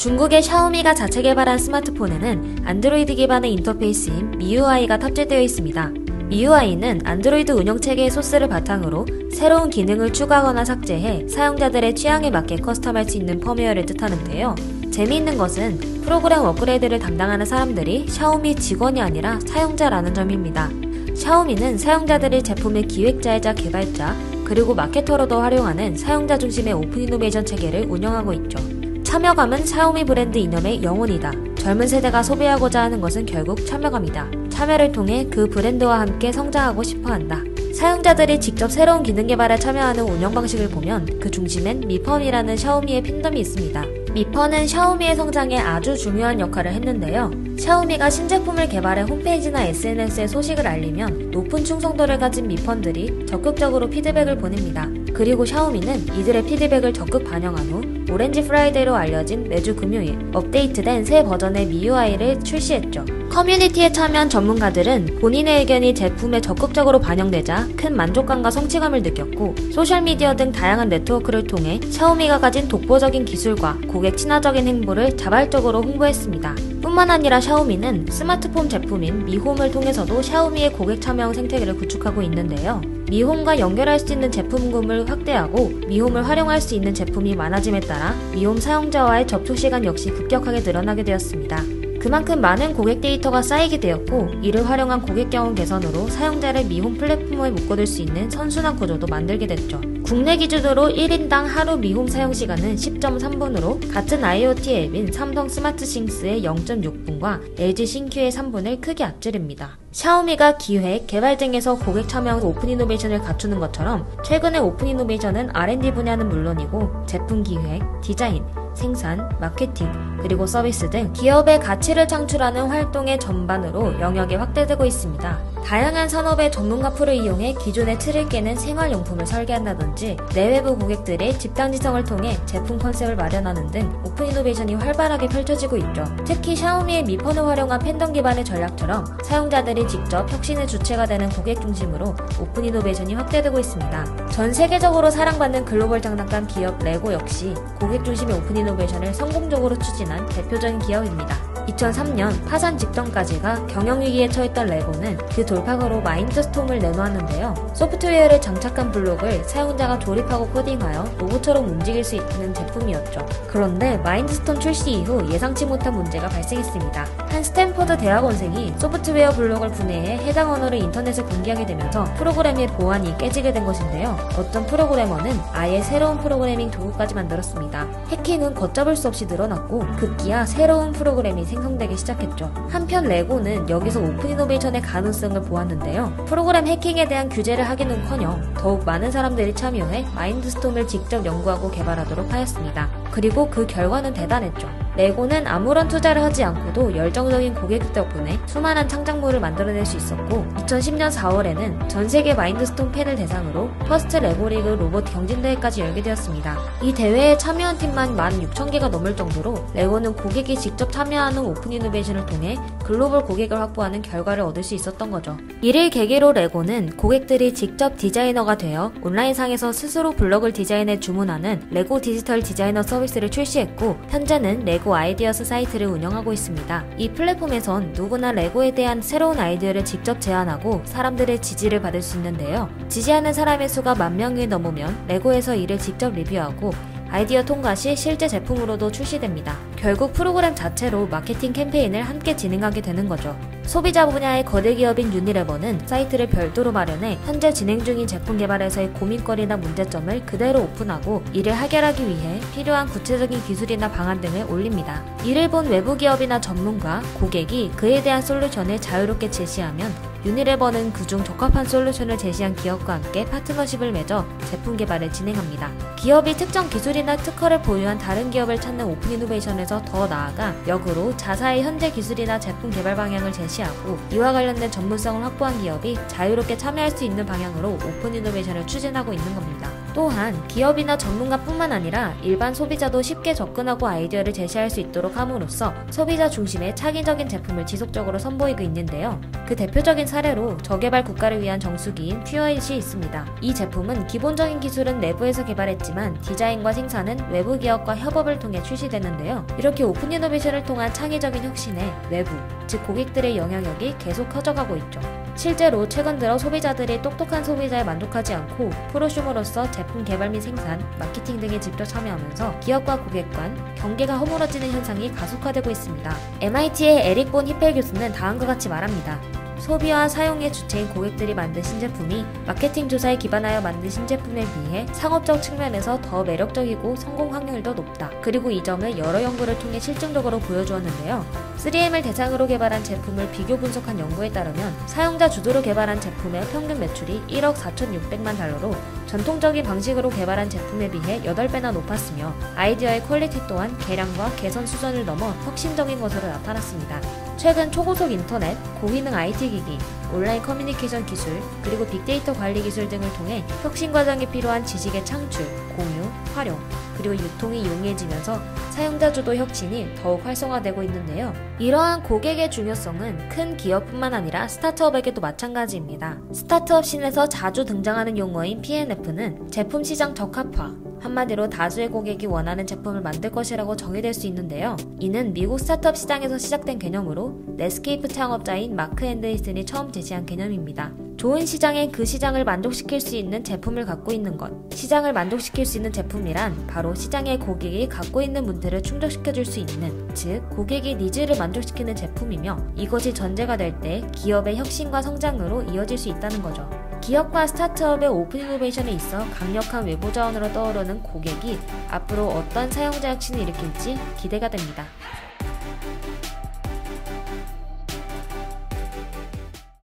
중국의 샤오미가 자체 개발한 스마트폰에는 안드로이드 기반의 인터페이스인 MIUI가 탑재되어 있습니다. MIUI는 안드로이드 운영체계의 소스를 바탕으로 새로운 기능을 추가하거나 삭제해 사용자들의 취향에 맞게 커스텀할 수 있는 펌웨어를 뜻하는데요. 재미있는 것은 프로그램 업그레이드를 담당하는 사람들이 샤오미 직원이 아니라 사용자라는 점입니다. 샤오미는 사용자들이 제품의 기획자이자 개발자, 그리고 마케터로도 활용하는 사용자 중심의 오픈 이노베이션 체계를 운영하고 있죠. 참여감은 샤오미 브랜드 이념의 영혼이다. 젊은 세대가 소비하고자 하는 것은 결국 참여감이다. 참여를 통해 그 브랜드와 함께 성장하고 싶어 한다. 사용자들이 직접 새로운 기능 개발에 참여하는 운영 방식을 보면 그 중심엔 미펌이라는 샤오미의 핀덤이 있습니다. 미퍼는 샤오미의 성장에 아주 중요한 역할을 했는데요. 샤오미가 신제품을 개발해 홈페이지나 SNS에 소식을 알리면 높은 충성도를 가진 미펀들이 적극적으로 피드백을 보냅니다. 그리고 샤오미는 이들의 피드백을 적극 반영한 후 오렌지 프라이데이로 알려진 매주 금요일 업데이트된 새 버전의 MIUI를 출시했죠. 커뮤니티에 참여한 전문가들은 본인의 의견이 제품에 적극적으로 반영되자 큰 만족감과 성취감을 느꼈고, 소셜미디어 등 다양한 네트워크를 통해 샤오미가 가진 독보적인 기술과 고객 친화적인 행보를 자발적으로 홍보했습니다. 뿐만 아니라 샤오미는 스마트폰 제품인 미홈을 통해서도 샤오미의 고객 참여형 생태계를 구축하고 있는데요. 미홈과 연결할 수 있는 제품군을 확대하고 미홈을 활용할 수 있는 제품이 많아짐에 따라 미홈 사용자와의 접촉 시간 역시 급격하게 늘어나게 되었습니다. 그만큼 많은 고객 데이터가 쌓이게 되었고, 이를 활용한 고객 경험 개선으로 사용자를 미홈 플랫폼에 묶어둘 수 있는 선순환 구조도 만들게 됐죠. 국내 기준으로 1인당 하루 미홈 사용 시간은 10.3분으로 같은 IoT 앱인 삼성 스마트싱스의 0.6분과 LG 신큐의 3분을 크게 앞지릅니다. 샤오미가 기획, 개발 등에서 고객 참여형 오픈 이노베이션을 갖추는 것처럼 최근의 오픈 이노베이션은 R&D 분야는 물론이고 제품 기획, 디자인, 생산, 마케팅, 그리고 서비스 등 기업의 가치를 창출하는 활동의 전반으로 영역이 확대되고 있습니다. 다양한 산업의 전문가 풀을 이용해 기존의 틀을 깨는 생활용품을 설계한다든지 내외부 고객들의 집단지성을 통해 제품 컨셉을 마련하는 등 오픈 이노베이션이 활발하게 펼쳐지고 있죠. 특히 샤오미의 미펀을 활용한 팬덤 기반의 전략처럼 사용자들이 직접 혁신의 주체가 되는 고객 중심으로 오픈 이노베이션이 확대되고 있습니다. 전 세계적으로 사랑받는 글로벌 장난감 기업 레고 역시 고객 중심의 오픈 이노베이션을 성공적으로 추진한 대표적인 기업입니다. 2003년 파산 직전까지가 경영위기에 처했던 레고는 그 돌파구로 마인드스톰을 내놓았는데요. 소프트웨어를 장착한 블록을 사용자가 조립하고 코딩하여 로봇처럼 움직일 수 있는 제품이었죠. 그런데 마인드스톰 출시 이후 예상치 못한 문제가 발생했습니다. 한 스탠퍼드 대학원생이 소프트웨어 블록을 분해해 해당 언어를 인터넷에 공개하게 되면서 프로그램의 보안이 깨지게 된 것인데요. 어떤 프로그래머는 아예 새로운 프로그래밍 도구까지 만들었습니다. 해킹은 걷잡을 수 없이 늘어났고 급기야 새로운 프로그램이 생성되기 시작했죠. 한편 레고는 여기서 오픈 이노베이션의 가능성을 보았는데요. 프로그램 해킹에 대한 규제를 하기는커녕 더욱 많은 사람들이 참여해 마인드스톰을 직접 연구하고 개발하도록 하였습니다. 그리고 그 결과는 대단했죠. 레고는 아무런 투자를 하지 않고도 열정적인 고객 덕분에 수많은 창작물을 만들어낼 수 있었고, 2010년 4월에는 전세계 마인드스톰 팬을 대상으로 퍼스트 레고 리그 로봇 경진대회까지 열게 되었습니다. 이 대회에 참여한 팀만 16,000개가 넘을 정도로 레고는 고객이 직접 참여하는 오픈 이노베이션을 통해 글로벌 고객을 확보하는 결과를 얻을 수 있었던 거죠. 이를 계기로 레고는 고객들이 직접 디자이너가 되어 온라인상에서 스스로 블럭을 디자인해 주문하는 레고 디지털 디자이너 서비스를 출시했고, 현재는 레고 아이디어스 사이트를 운영하고 있습니다. 이 플랫폼에선 누구나 레고에 대한 새로운 아이디어를 직접 제안하고 사람들의 지지를 받을 수 있는데요. 지지하는 사람의 수가 10,000명이 넘으면 레고에서 이를 직접 리뷰하고 아이디어 통과 시 실제 제품으로도 출시됩니다. 결국 프로그램 자체로 마케팅 캠페인을 함께 진행하게 되는 거죠. 소비자 분야의 거대 기업인 유니레버는 사이트를 별도로 마련해 현재 진행 중인 제품 개발에서의 고민거리나 문제점을 그대로 오픈하고 이를 해결하기 위해 필요한 구체적인 기술이나 방안 등을 올립니다. 이를 본 외부 기업이나 전문가, 고객이 그에 대한 솔루션을 자유롭게 제시하면 유니레버는 그중 적합한 솔루션을 제시한 기업과 함께 파트너십을 맺어 제품 개발을 진행합니다. 기업이 특정 기술이나 특허를 보유한 다른 기업을 찾는 오픈 이노베이션에서 더 나아가 역으로 자사의 현재 기술이나 제품 개발 방향을 제시하고 이와 관련된 전문성을 확보한 기업이 자유롭게 참여할 수 있는 방향으로 오픈 이노베이션을 추진하고 있는 겁니다. 또한 기업이나 전문가뿐만 아니라 일반 소비자도 쉽게 접근하고 아이디어를 제시할 수 있도록 함으로써 소비자 중심의 창의적인 제품을 지속적으로 선보이고 있는데요. 그 대표적인 사례로 저개발 국가를 위한 정수기인 퓨어잇이 있습니다. 이 제품은 기본적인 기술은 내부에서 개발했지만 디자인과 생산은 외부 기업과 협업을 통해 출시되는데요. 이렇게 오픈 이노베이션을 통한 창의적인 혁신에 외부, 즉 고객들의 영향력이 계속 커져가고 있죠. 실제로 최근 들어 소비자들이 똑똑한 소비자에 만족하지 않고 프로슈머로서 제품 개발 및 생산, 마케팅 등에 직접 참여하면서 기업과 고객 간 경계가 허물어지는 현상이 가속화되고 있습니다. MIT의 에릭 본 히펠 교수는 다음과 같이 말합니다. 소비와 사용의 주체인 고객들이 만든 신제품이 마케팅 조사에 기반하여 만든 신제품에 비해 상업적 측면에서 더 매력적이고 성공 확률도 높다. 그리고 이 점을 여러 연구를 통해 실증적으로 보여주었는데요. 3M을 대상으로 개발한 제품을 비교 분석한 연구에 따르면 사용자 주도로 개발한 제품의 평균 매출이 1억 4,600만 달러로 전통적인 방식으로 개발한 제품에 비해 8배나 높았으며 아이디어의 퀄리티 또한 개량과 개선 수준을 넘어 혁신적인 것으로 나타났습니다. 최근 초고속 인터넷, 고기능 IT 기기, 온라인 커뮤니케이션 기술, 그리고 빅데이터 관리 기술 등을 통해 혁신 과정에 필요한 지식의 창출, 공유, 활용, 그리고 유통이 용이해지면서 사용자 주도 혁신이 더욱 활성화되고 있는데요. 이러한 고객의 중요성은 큰 기업뿐만 아니라 스타트업에게도 마찬가지입니다. 스타트업 씬에서 자주 등장하는 용어인 P&F는 제품 시장 적합화, 한마디로 다수의 고객이 원하는 제품을 만들 것이라고 정의될 수 있는데요. 이는 미국 스타트업 시장에서 시작된 개념으로 넷스케이프 창업자인 마크 앤데이슨이 처음 제시한 개념입니다. 좋은 시장엔 그 시장을 만족시킬 수 있는 제품을 갖고 있는 것. 시장을 만족시킬 수 있는 제품이란 바로 시장의 고객이 갖고 있는 문제를 충족시켜줄 수 있는, 즉 고객의 니즈를 만족시키는 제품이며 이것이 전제가 될 때 기업의 혁신과 성장으로 이어질 수 있다는 거죠. 기업과 스타트업의 오픈 이노베이션에 있어 강력한 외부 자원으로 떠오르는 고객이 앞으로 어떤 사용자 혁신을 일으킬지 기대가 됩니다.